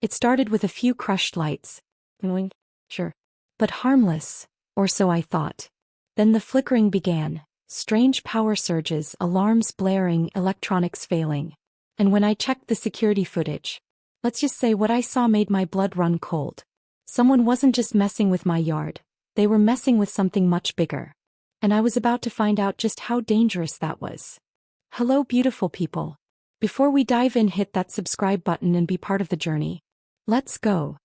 It started with a few crushed lights. Annoying? Sure. But harmless, or so I thought. Then the flickering began. Strange power surges, alarms blaring, electronics failing. And when I checked the security footage, let's just say what I saw made my blood run cold. Someone wasn't just messing with my yard, they were messing with something much bigger. And I was about to find out just how dangerous that was. Hello beautiful people. Before we dive in, hit that subscribe button and be part of the journey. Let's go.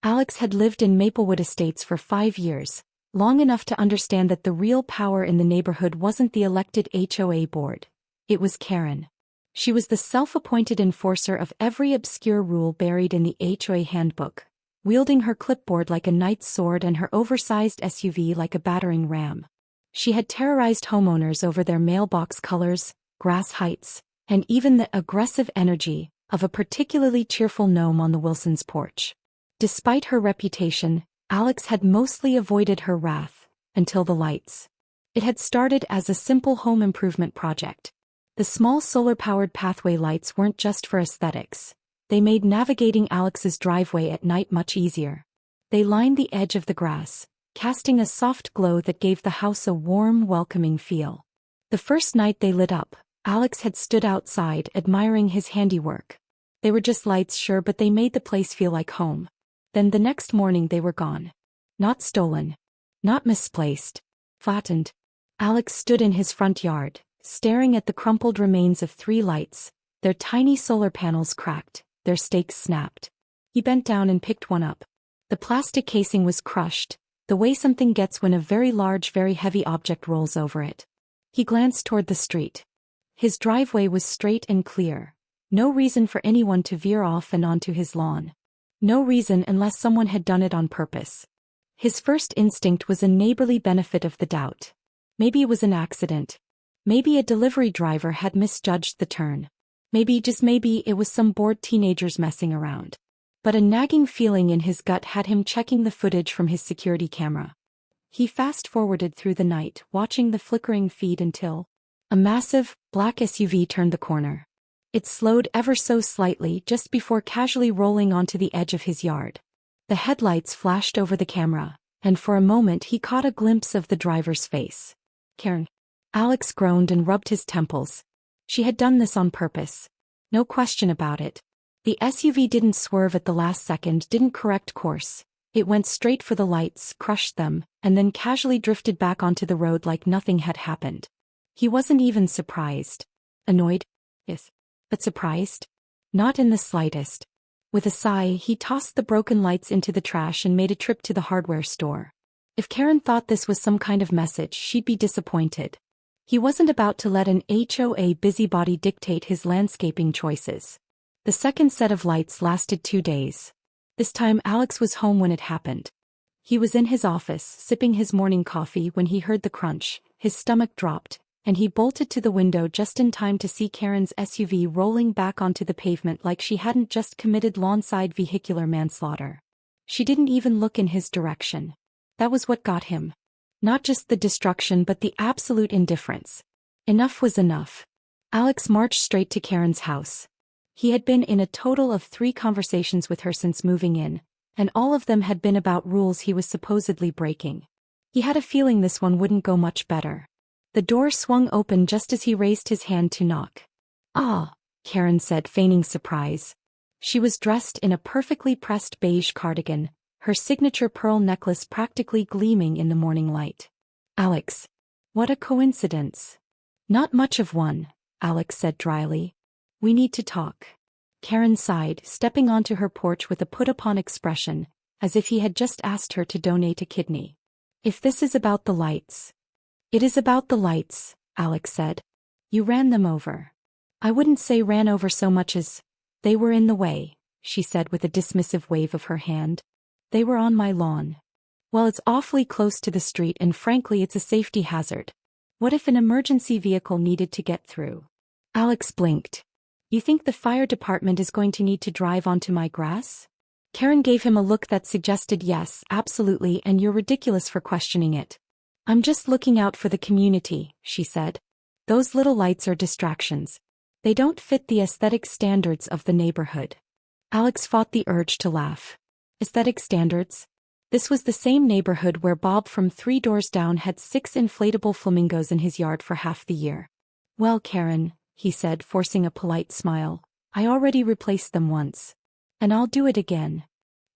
Alex had lived in Maplewood Estates for 5 years, long enough to understand that the real power in the neighborhood wasn't the elected HOA board. It was Karen. She was the self-appointed enforcer of every obscure rule buried in the HOA handbook, wielding her clipboard like a knight's sword and her oversized SUV like a battering ram. She had terrorized homeowners over their mailbox colors, grass heights, and even the aggressive energy of a particularly cheerful gnome on the Wilsons' porch. Despite her reputation, Alex had mostly avoided her wrath, until the lights. It had started as a simple home improvement project. The small solar-powered pathway lights weren't just for aesthetics. They made navigating Alex's driveway at night much easier. They lined the edge of the grass, casting a soft glow that gave the house a warm, welcoming feel. The first night they lit up, Alex had stood outside admiring his handiwork. They were just lights, sure, but they made the place feel like home. Then the next morning they were gone. Not stolen. Not misplaced. Flattened. Alex stood in his front yard, staring at the crumpled remains of 3 lights, their tiny solar panels cracked, their stakes snapped. He bent down and picked one up. The plastic casing was crushed, the way something gets when a very large, very heavy object rolls over it. He glanced toward the street. His driveway was straight and clear. No reason for anyone to veer off and onto his lawn. No reason unless someone had done it on purpose. His first instinct was a neighborly benefit of the doubt. Maybe it was an accident. Maybe a delivery driver had misjudged the turn. Maybe, just maybe, it was some bored teenagers messing around. But a nagging feeling in his gut had him checking the footage from his security camera. He fast-forwarded through the night, watching the flickering feed until a massive, black SUV turned the corner. It slowed ever so slightly just before casually rolling onto the edge of his yard. The headlights flashed over the camera, and for a moment he caught a glimpse of the driver's face. Karen. Alex groaned and rubbed his temples. She had done this on purpose. No question about it. The SUV didn't swerve at the last second, didn't correct course. It went straight for the lights, crushed them, and then casually drifted back onto the road like nothing had happened. He wasn't even surprised. Annoyed? Yes. But surprised? Not in the slightest. With a sigh, he tossed the broken lights into the trash and made a trip to the hardware store. If Karen thought this was some kind of message, she'd be disappointed. He wasn't about to let an HOA busybody dictate his landscaping choices. The second set of lights lasted 2 days. This time Alex was home when it happened. He was in his office, sipping his morning coffee when he heard the crunch. His stomach dropped, and he bolted to the window just in time to see Karen's SUV rolling back onto the pavement like she hadn't just committed lawnside vehicular manslaughter. She didn't even look in his direction. That was what got him. Not just the destruction but the absolute indifference. Enough was enough. Alex marched straight to Karen's house. He had been in a total of 3 conversations with her since moving in, and all of them had been about rules he was supposedly breaking. He had a feeling this one wouldn't go much better. The door swung open just as he raised his hand to knock. "Ah," Karen said, feigning surprise. She was dressed in a perfectly pressed beige cardigan, her signature pearl necklace practically gleaming in the morning light. "Alex. What a coincidence." "Not much of one," Alex said dryly. "We need to talk." Karen sighed, stepping onto her porch with a put-upon expression, as if he had just asked her to donate a kidney. "If this is about the lights." "It is about the lights," Alex said. "You ran them over." "I wouldn't say ran over so much as they were in the way," she said with a dismissive wave of her hand. "They were on my lawn." "Well, it's awfully close to the street and frankly it's a safety hazard. What if an emergency vehicle needed to get through?" Alex blinked. "You think the fire department is going to need to drive onto my grass?" Karen gave him a look that suggested yes, absolutely, and you're ridiculous for questioning it. "I'm just looking out for the community," she said. "Those little lights are distractions. They don't fit the aesthetic standards of the neighborhood." Alex fought the urge to laugh. Aesthetic standards? This was the same neighborhood where Bob from 3 doors down had 6 inflatable flamingos in his yard for half the year. Well, Karen, he said, forcing a polite smile, I already replaced them once. And I'll do it again.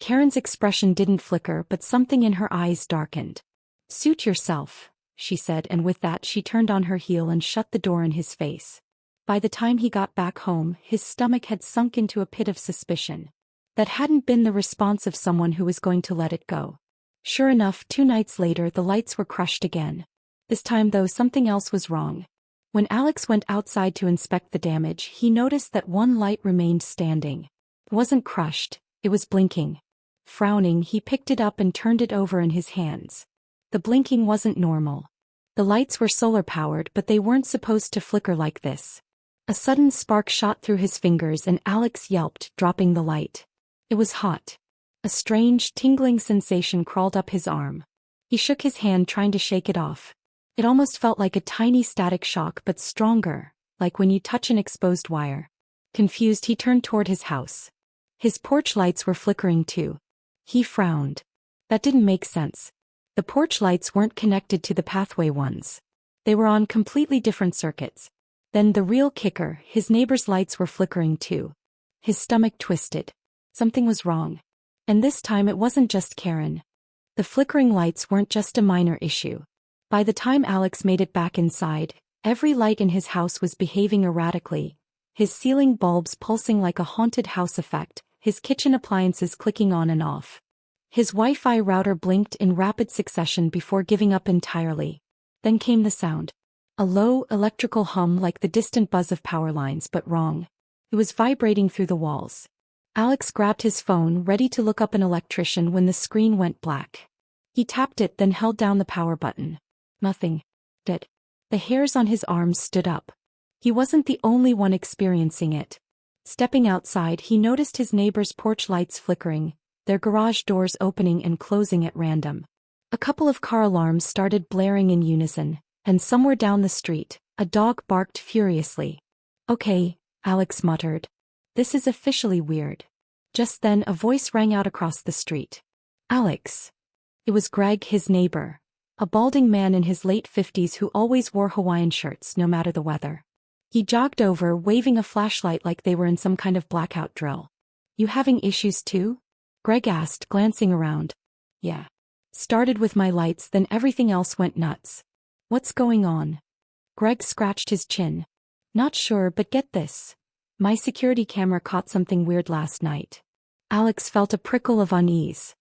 Karen's expression didn't flicker, but something in her eyes darkened. Suit yourself, she said, and with that she turned on her heel and shut the door in his face. By the time he got back home, his stomach had sunk into a pit of suspicion. That hadn't been the response of someone who was going to let it go. Sure enough, 2 nights later the lights were crushed again. This time though something else was wrong. When Alex went outside to inspect the damage, he noticed that one light remained standing. It wasn't crushed, it was blinking. Frowning, he picked it up and turned it over in his hands. The blinking wasn't normal. The lights were solar-powered, but they weren't supposed to flicker like this. A sudden spark shot through his fingers and Alex yelped, dropping the light. It was hot. A strange, tingling sensation crawled up his arm. He shook his hand trying to shake it off. It almost felt like a tiny static shock, but stronger, like when you touch an exposed wire. Confused, he turned toward his house. His porch lights were flickering too. He frowned. That didn't make sense. The porch lights weren't connected to the pathway ones. They were on completely different circuits. Then the real kicker, his neighbor's lights were flickering too. His stomach twisted. Something was wrong. And this time it wasn't just Karen. The flickering lights weren't just a minor issue. By the time Alex made it back inside, every light in his house was behaving erratically, his ceiling bulbs pulsing like a haunted house effect, his kitchen appliances clicking on and off. His Wi-Fi router blinked in rapid succession before giving up entirely. Then came the sound. A low, electrical hum like the distant buzz of power lines, but wrong. It was vibrating through the walls. Alex grabbed his phone, ready to look up an electrician when the screen went black. He tapped it, then held down the power button. Nothing. Dead. The hairs on his arms stood up. He wasn't the only one experiencing it. Stepping outside, he noticed his neighbor's porch lights flickering, their garage doors opening and closing at random. A couple of car alarms started blaring in unison, and somewhere down the street, a dog barked furiously. Okay, Alex muttered. This is officially weird. Just then a voice rang out across the street. Alex. It was Greg, his neighbor. A balding man in his late 50s who always wore Hawaiian shirts no matter the weather. He jogged over, waving a flashlight like they were in some kind of blackout drill. You having issues too? Greg asked, glancing around. Yeah. Started with my lights, then everything else went nuts. What's going on? Greg scratched his chin. Not sure, but get this. My security camera caught something weird last night. Alex felt a prickle of unease.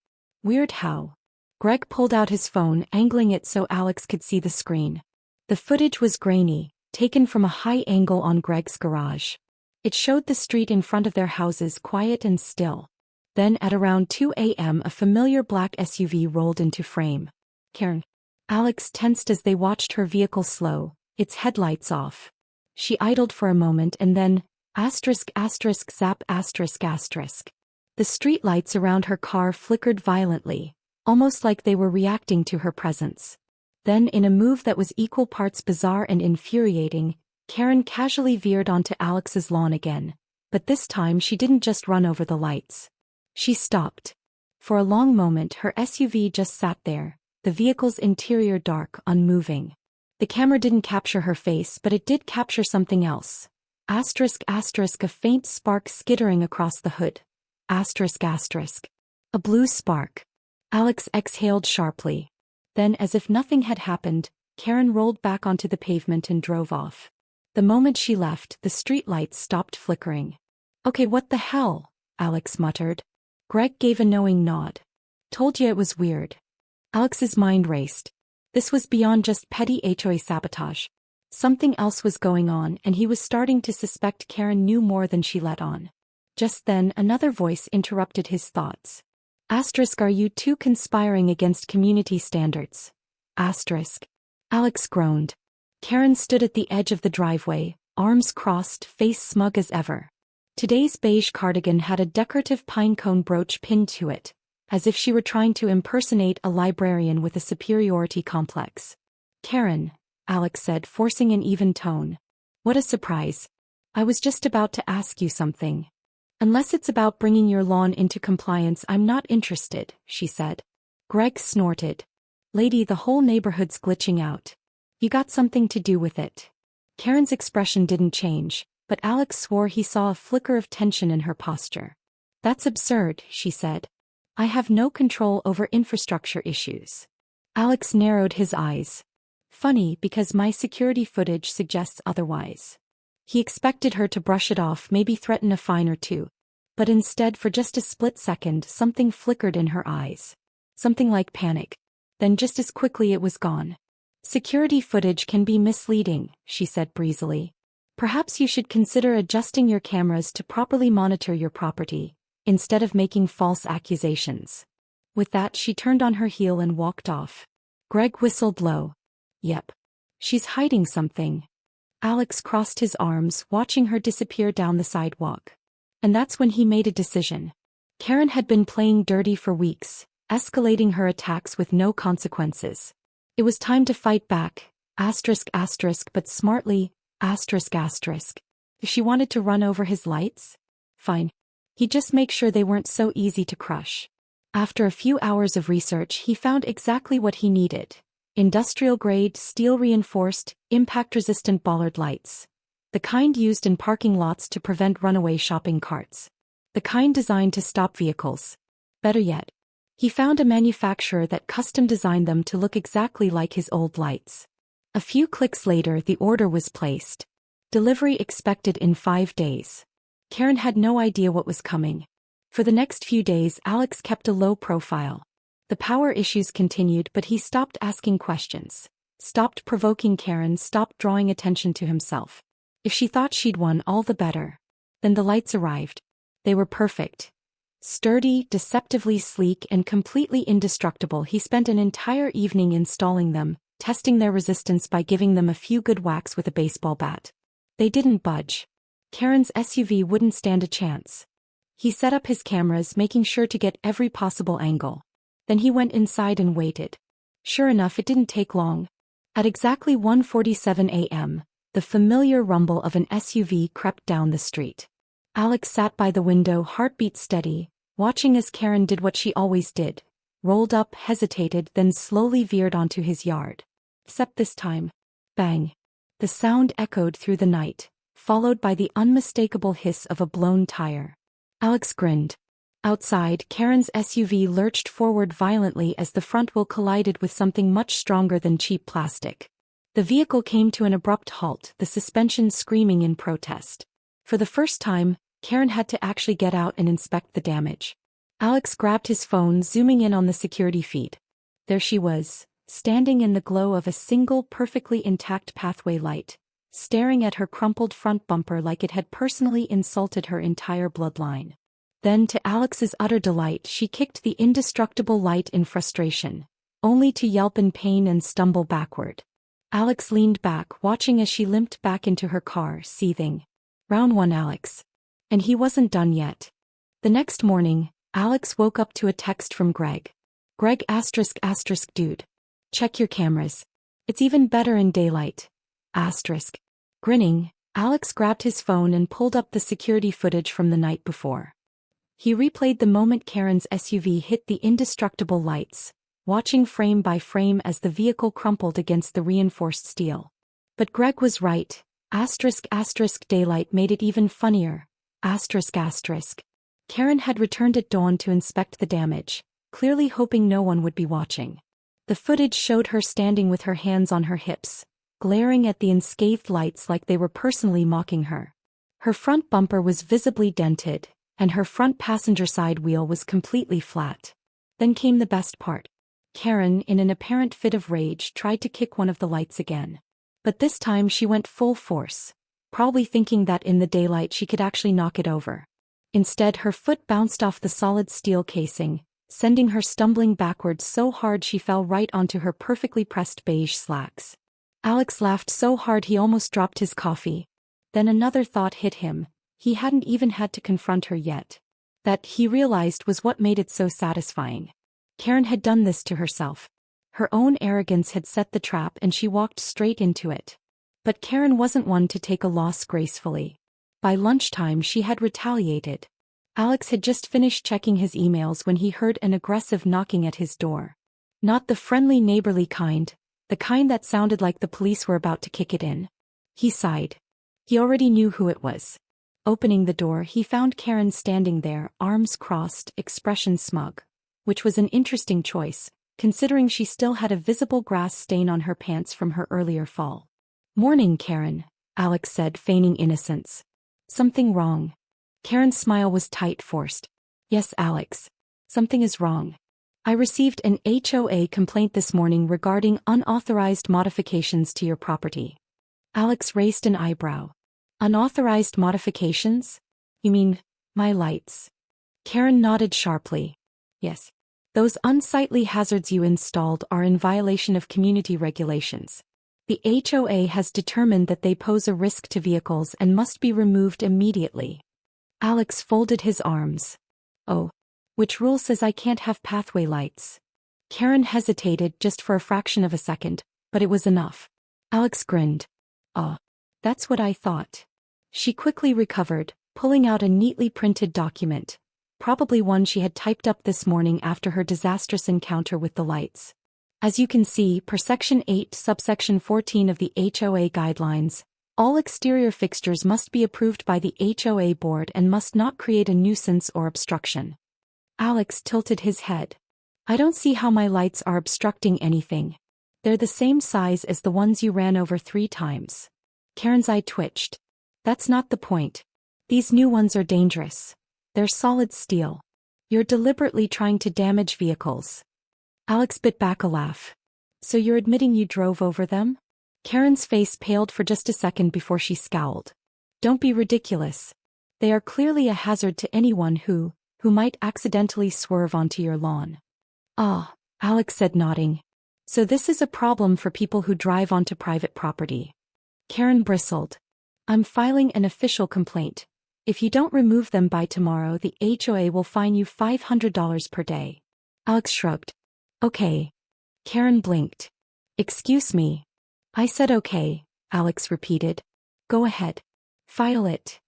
Weird how? Greg pulled out his phone, angling it so Alex could see the screen. The footage was grainy, taken from a high angle on Greg's garage. It showed the street in front of their houses quiet and still. Then at around 2 a.m. a familiar black SUV rolled into frame. Karen. Alex tensed as they watched her vehicle slow, its headlights off. She idled for a moment and then, zap. The streetlights around her car flickered violently, almost like they were reacting to her presence. Then, in a move that was equal parts bizarre and infuriating, Karen casually veered onto Alex's lawn again, but this time she didn't just run over the lights. She stopped. For a long moment her SUV just sat there, the vehicle's interior dark, unmoving. The camera didn't capture her face, but it did capture something else. A faint spark skittering across the hood. A blue spark. Alex exhaled sharply. Then, as if nothing had happened, Karen rolled back onto the pavement and drove off. The moment she left, the streetlights stopped flickering. Okay, what the hell? Alex muttered. Greg gave a knowing nod. Told you it was weird. Alex's mind raced. This was beyond just petty HOA sabotage. Something else was going on, and he was starting to suspect Karen knew more than she let on. Just then, another voice interrupted his thoughts. Are you two conspiring against community standards? Alex groaned. Karen stood at the edge of the driveway, arms crossed, face smug as ever. Today's beige cardigan had a decorative pinecone brooch pinned to it, as if she were trying to impersonate a librarian with a superiority complex. Karen, Alex said, forcing an even tone. What a surprise. I was just about to ask you something. Unless it's about bringing your lawn into compliance, I'm not interested, she said. Greg snorted. Lady, the whole neighborhood's glitching out. You got something to do with it. Karen's expression didn't change, but Alex swore he saw a flicker of tension in her posture. That's absurd, she said. I have no control over infrastructure issues. Alex narrowed his eyes. Funny, because my security footage suggests otherwise. He expected her to brush it off, maybe threaten a fine or two. But instead, for just a split second, something flickered in her eyes. Something like panic. Then just as quickly it was gone. Security footage can be misleading, she said breezily. Perhaps you should consider adjusting your cameras to properly monitor your property, instead of making false accusations. With that, she turned on her heel and walked off. Greg whistled low. Yep. She's hiding something. Alex crossed his arms, watching her disappear down the sidewalk. And that's when he made a decision. Karen had been playing dirty for weeks, escalating her attacks with no consequences. It was time to fight back, but smartly, If she wanted to run over his lights? Fine. He'd just make sure they weren't so easy to crush. After a few hours of research, he found exactly what he needed. Industrial-grade, steel-reinforced, impact-resistant bollard lights. The kind used in parking lots to prevent runaway shopping carts. The kind designed to stop vehicles. Better yet, he found a manufacturer that custom-designed them to look exactly like his old lights. A few clicks later, the order was placed. Delivery expected in 5 days. Karen had no idea what was coming. For the next few days, Alex kept a low profile. The power issues continued, but he stopped asking questions. Stopped provoking Karen, stopped drawing attention to himself. If she thought she'd won, all the better. Then the lights arrived. They were perfect. Sturdy, deceptively sleek, and completely indestructible. He spent an entire evening installing them, testing their resistance by giving them a few good whacks with a baseball bat. They didn't budge. Karen's SUV wouldn't stand a chance. He set up his cameras, making sure to get every possible angle. Then he went inside and waited. Sure enough, it didn't take long. At exactly 1:47 a.m., the familiar rumble of an SUV crept down the street. Alex sat by the window, heartbeat steady, watching as Karen did what she always did. Rolled up, hesitated, then slowly veered onto his yard. Except this time. Bang. The sound echoed through the night, followed by the unmistakable hiss of a blown tire. Alex grinned. Outside, Karen's SUV lurched forward violently as the front wheel collided with something much stronger than cheap plastic. The vehicle came to an abrupt halt, the suspension screaming in protest. For the first time, Karen had to actually get out and inspect the damage. Alex grabbed his phone, zooming in on the security feed. There she was, standing in the glow of a single perfectly intact pathway light, staring at her crumpled front bumper like it had personally insulted her entire bloodline. Then, to Alex's utter delight, she kicked the indestructible light in frustration, only to yelp in pain and stumble backward. Alex leaned back, watching as she limped back into her car, seething. Round one, Alex. And he wasn't done yet. The next morning, Alex woke up to a text from Greg. Greg ***, dude. Check your cameras. It's even better in daylight. ***. Grinning, Alex grabbed his phone and pulled up the security footage from the night before. He replayed the moment Karen's SUV hit the indestructible lights, watching frame by frame as the vehicle crumpled against the reinforced steel. But Greg was right. ***, daylight made it even funnier. ***. Karen had returned at dawn to inspect the damage, clearly hoping no one would be watching. The footage showed her standing with her hands on her hips, glaring at the unscathed lights like they were personally mocking her. Her front bumper was visibly dented, and her front passenger side wheel was completely flat. Then came the best part. Karen, in an apparent fit of rage, tried to kick one of the lights again. But this time she went full force, probably thinking that in the daylight she could actually knock it over. Instead, her foot bounced off the solid steel casing, sending her stumbling backwards so hard she fell right onto her perfectly pressed beige slacks. Alex laughed so hard he almost dropped his coffee. Then another thought hit him. He hadn't even had to confront her yet. That, he realized, was what made it so satisfying. Karen had done this to herself. Her own arrogance had set the trap and she walked straight into it. But Karen wasn't one to take a loss gracefully. By lunchtime she had retaliated. Alex had just finished checking his emails when he heard an aggressive knocking at his door. Not the friendly neighborly kind, the kind that sounded like the police were about to kick it in. He sighed. He already knew who it was. Opening the door, he found Karen standing there, arms crossed, expression smug. Which was an interesting choice, considering she still had a visible grass stain on her pants from her earlier fall. "Morning, Karen," Alex said, feigning innocence. "Something wrong?" Karen's smile was tight, forced. "Yes, Alex. Something is wrong. I received an HOA complaint this morning regarding unauthorized modifications to your property." Alex raised an eyebrow. "Unauthorized modifications? You mean, my lights?" Karen nodded sharply. "Yes. Those unsightly hazards you installed are in violation of community regulations. The HOA has determined that they pose a risk to vehicles and must be removed immediately." Alex folded his arms. "Oh. Which rule says I can't have pathway lights?" Karen hesitated just for a fraction of a second, but it was enough. Alex grinned. "Oh. That's what I thought." She quickly recovered, pulling out a neatly printed document, probably one she had typed up this morning after her disastrous encounter with the lights. "As you can see, per Section 8, subsection 14 of the HOA guidelines, all exterior fixtures must be approved by the HOA board and must not create a nuisance or obstruction." Alex tilted his head. "I don't see how my lights are obstructing anything. They're the same size as the ones you ran over 3 times. Karen's eye twitched. "That's not the point. These new ones are dangerous. They're solid steel. You're deliberately trying to damage vehicles." Alex bit back a laugh. "So you're admitting you drove over them?" Karen's face paled for just a second before she scowled. "Don't be ridiculous. They are clearly a hazard to anyone who might accidentally swerve onto your lawn." "Ah," Alex said, nodding. "So this is a problem for people who drive onto private property." Karen bristled. "I'm filing an official complaint. If you don't remove them by tomorrow, the HOA will fine you $500 per day." Alex shrugged. "Okay." Karen blinked. "Excuse me." "I said okay," Alex repeated. "Go ahead. File it."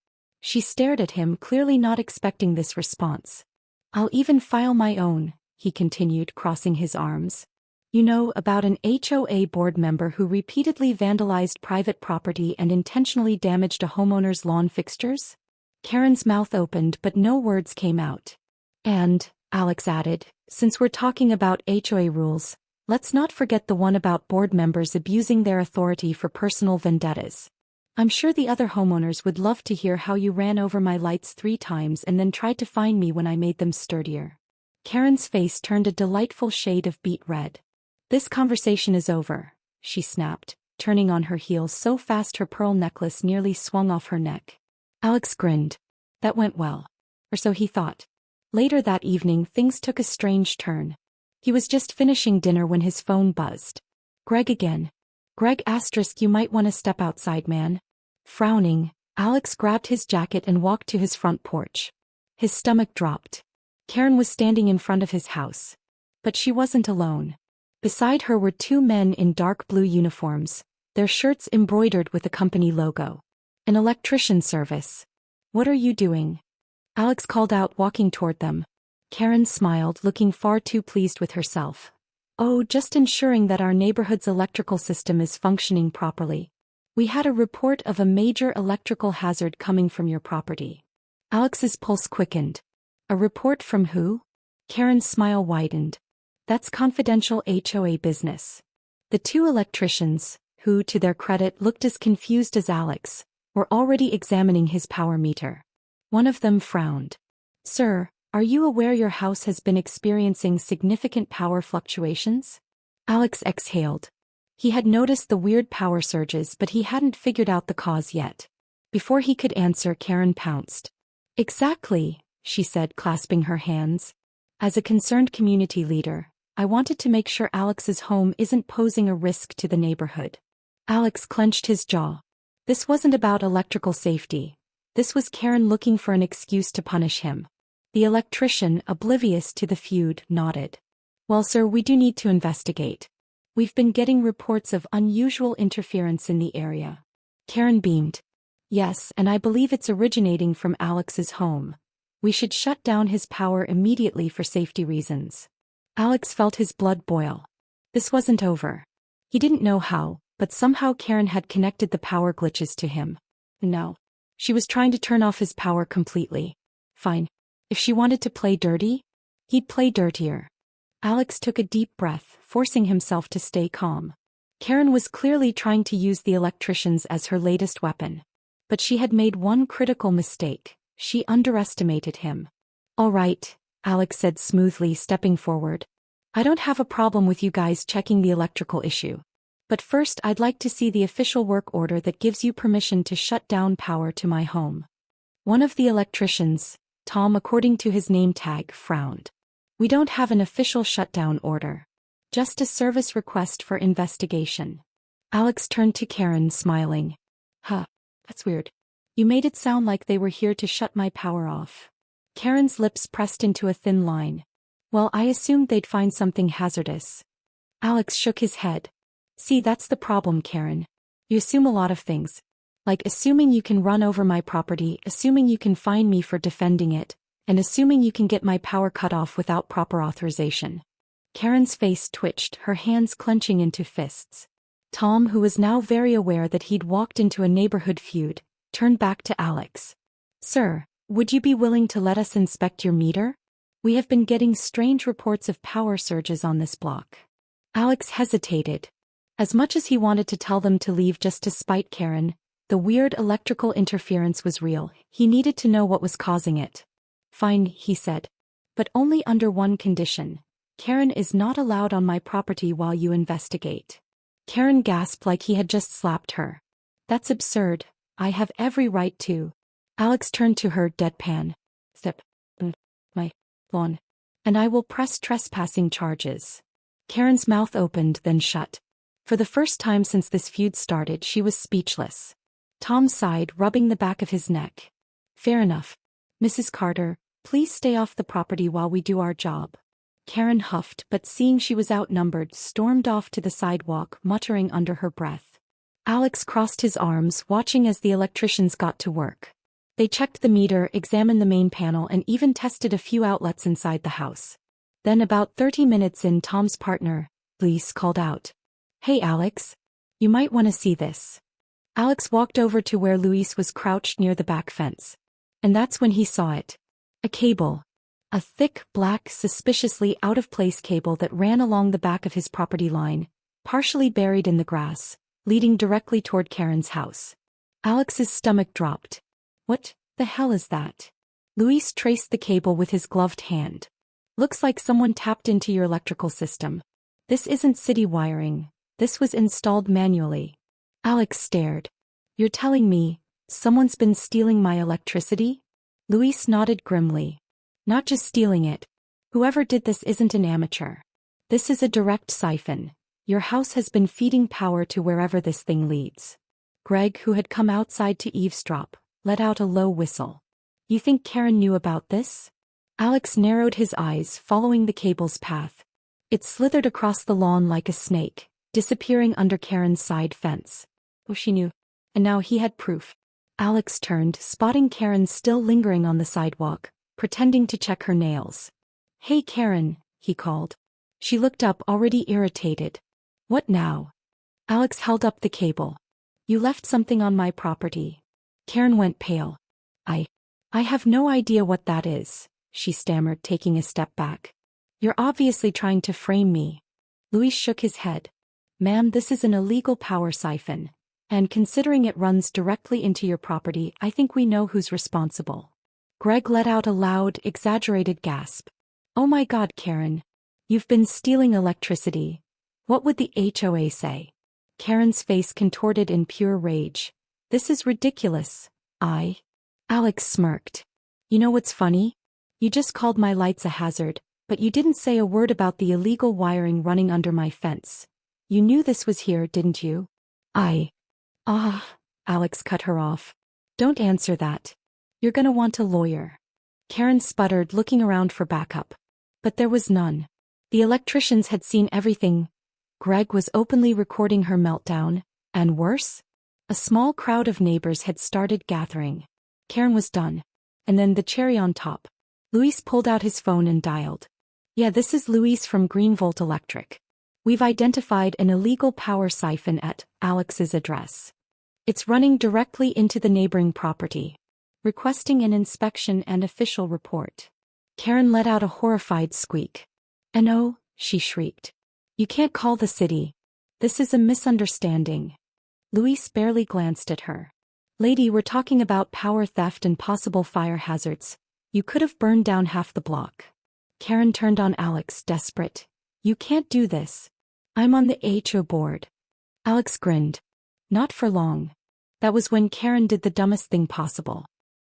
She stared at him, clearly not expecting this response. "I'll even file my own," he continued, crossing his arms. "You know, about an HOA board member who repeatedly vandalized private property and intentionally damaged a homeowner's lawn fixtures?" Karen's mouth opened but no words came out. "And," Alex added, "since we're talking about HOA rules, let's not forget the one about board members abusing their authority for personal vendettas. I'm sure the other homeowners would love to hear how you ran over my lights 3 times and then tried to fine me when I made them sturdier." Karen's face turned a delightful shade of beet red. "This conversation is over," she snapped, turning on her heel so fast her pearl necklace nearly swung off her neck. Alex grinned. That went well. Or so he thought. Later that evening, things took a strange turn. He was just finishing dinner when his phone buzzed. "Greg again." "Greg asterisk, you might want to step outside, man." Frowning, Alex grabbed his jacket and walked to his front porch. His stomach dropped. Karen was standing in front of his house. But she wasn't alone. Beside her were 2 men in dark blue uniforms, their shirts embroidered with the company logo. "An electrician service. What are you doing?" Alex called out, walking toward them. Karen smiled, looking far too pleased with herself. "Oh, just ensuring that our neighborhood's electrical system is functioning properly. We had a report of a major electrical hazard coming from your property." Alex's pulse quickened. "A report from who?" Karen's smile widened. "That's confidential HOA business." The 2 electricians, who, to their credit, looked as confused as Alex, were already examining his power meter. One of them frowned. "Sir, are you aware your house has been experiencing significant power fluctuations?" Alex exhaled. He had noticed the weird power surges, but he hadn't figured out the cause yet. Before he could answer, Karen pounced. "Exactly," she said, clasping her hands. "As a concerned community leader, I wanted to make sure Alex's home isn't posing a risk to the neighborhood." Alex clenched his jaw. This wasn't about electrical safety. This was Karen looking for an excuse to punish him. The electrician, oblivious to the feud, nodded. "Well, sir, we do need to investigate. We've been getting reports of unusual interference in the area." Karen beamed. "Yes, and I believe it's originating from Alex's home. We should shut down his power immediately for safety reasons. Alex felt his blood boil. This wasn't over. He didn't know how, but somehow Karen had connected the power glitches to him. No. She was trying to turn off his power completely. Fine. If she wanted to play dirty, he'd play dirtier. Alex took a deep breath, forcing himself to stay calm. Karen was clearly trying to use the electricians as her latest weapon. But she had made one critical mistake. She underestimated him. All right, Alex said smoothly, stepping forward. I don't have a problem with you guys checking the electrical issue. But first I'd like to see the official work order that gives you permission to shut down power to my home. One of the electricians, Tom according to his name tag, frowned. We don't have an official shutdown order. Just a service request for investigation. Alex turned to Karen, smiling. Huh, that's weird. You made it sound like they were here to shut my power off. Karen's lips pressed into a thin line. Well, I assumed they'd find something hazardous. Alex shook his head. See, that's the problem, Karen. You assume a lot of things. Like assuming you can run over my property, assuming you can fine me for defending it, and assuming you can get my power cut off without proper authorization. Karen's face twitched, her hands clenching into fists. Tom, who was now very aware that he'd walked into a neighborhood feud, turned back to Alex. Sir, would you be willing to let us inspect your meter? We have been getting strange reports of power surges on this block. Alex hesitated. As much as he wanted to tell them to leave just to spite Karen, the weird electrical interference was real. He needed to know what was causing it. Fine, he said. But only under one condition. Karen is not allowed on my property while you investigate. Karen gasped like he had just slapped her. That's absurd. I have every right to. Alex turned to her, deadpan. Step. My lawn. And I will press trespassing charges. Karen's mouth opened, then shut. For the first time since this feud started, she was speechless. Tom sighed, rubbing the back of his neck. Fair enough. Mrs. Carter, please stay off the property while we do our job. Karen huffed, but seeing she was outnumbered, stormed off to the sidewalk, muttering under her breath. Alex crossed his arms, watching as the electricians got to work. They checked the meter, examined the main panel, and even tested a few outlets inside the house. Then about 30 minutes in, Tom's partner, Luis, called out. Hey Alex. You might want to see this. Alex walked over to where Luis was crouched near the back fence. And that's when he saw it. A cable. A thick, black, suspiciously out-of-place cable that ran along the back of his property line, partially buried in the grass, leading directly toward Karen's house. Alex's stomach dropped. What the hell is that? Luis traced the cable with his gloved hand. Looks like someone tapped into your electrical system. This isn't city wiring. This was installed manually. Alex stared. You're telling me someone's been stealing my electricity? Luis nodded grimly. Not just stealing it. Whoever did this isn't an amateur. This is a direct siphon. Your house has been feeding power to wherever this thing leads. Greg, who had come outside to eavesdrop, let out a low whistle. You think Karen knew about this? Alex narrowed his eyes, following the cable's path. It slithered across the lawn like a snake, disappearing under Karen's side fence. Oh, she knew. And now he had proof. Alex turned, spotting Karen still lingering on the sidewalk, pretending to check her nails. Hey Karen, he called. She looked up, already irritated. What now? Alex held up the cable. You left something on my property. Karen went pale. I have no idea what that is, she stammered, taking a step back. You're obviously trying to frame me. Luis shook his head. Ma'am, this is an illegal power siphon. And considering it runs directly into your property, I think we know who's responsible. Greg let out a loud, exaggerated gasp. Oh my God, Karen. You've been stealing electricity. What would the HOA say? Karen's face contorted in pure rage. This is ridiculous. Alex smirked. You know what's funny? You just called my lights a hazard, but you didn't say a word about the illegal wiring running under my fence. You knew this was here, didn't you? Alex cut her off. Don't answer that. You're gonna want a lawyer. Karen sputtered, looking around for backup. But there was none. The electricians had seen everything. Greg was openly recording her meltdown, and worse? A small crowd of neighbors had started gathering. Karen was done. And then the cherry on top, Luis pulled out his phone and dialed. Yeah, this is Luis from Greenvolt Electric. We've identified an illegal power siphon at Alex's address. It's running directly into the neighboring property. Requesting an inspection and official report. Karen let out a horrified squeak. No, she shrieked. You can't call the city. This is a misunderstanding. Luis barely glanced at her. Lady, we're talking about power theft and possible fire hazards. You could have burned down half the block. Karen turned on Alex, desperate. You can't do this. I'm on the HOA board. Alex grinned. Not for long. That was when Karen did the dumbest thing possible.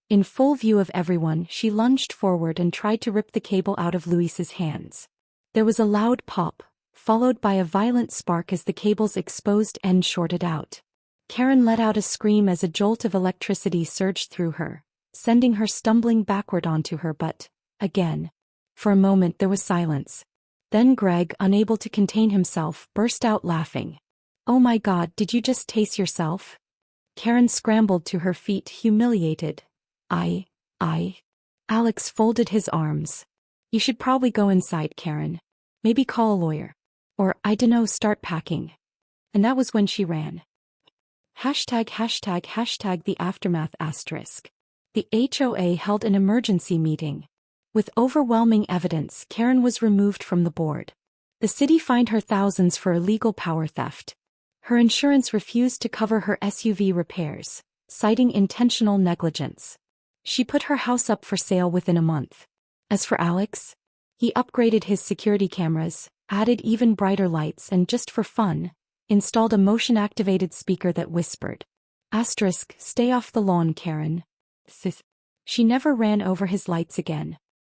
In full view of everyone, she lunged forward and tried to rip the cable out of Luis's hands. There was a loud pop, followed by a violent spark as the cable's exposed end shorted out. Karen let out a scream as a jolt of electricity surged through her, sending her stumbling backward onto her butt. Again. For a moment there was silence. Then Greg, unable to contain himself, burst out laughing. Oh my God, did you just tase yourself? Karen scrambled to her feet, humiliated. Alex folded his arms. You should probably go inside, Karen. Maybe call a lawyer. Or, I dunno, start packing. And that was when she ran. ### the aftermath asterisk. The HOA held an emergency meeting. With overwhelming evidence, Karen was removed from the board. The city fined her thousands for illegal power theft. Her insurance refused to cover her SUV repairs, citing intentional negligence. She put her house up for sale within a month. As for Alex, he upgraded his security cameras, added even brighter lights, and just for fun, installed a motion-activated speaker that whispered, "Asterisk, stay off the lawn, Karen." She never ran over his lights again.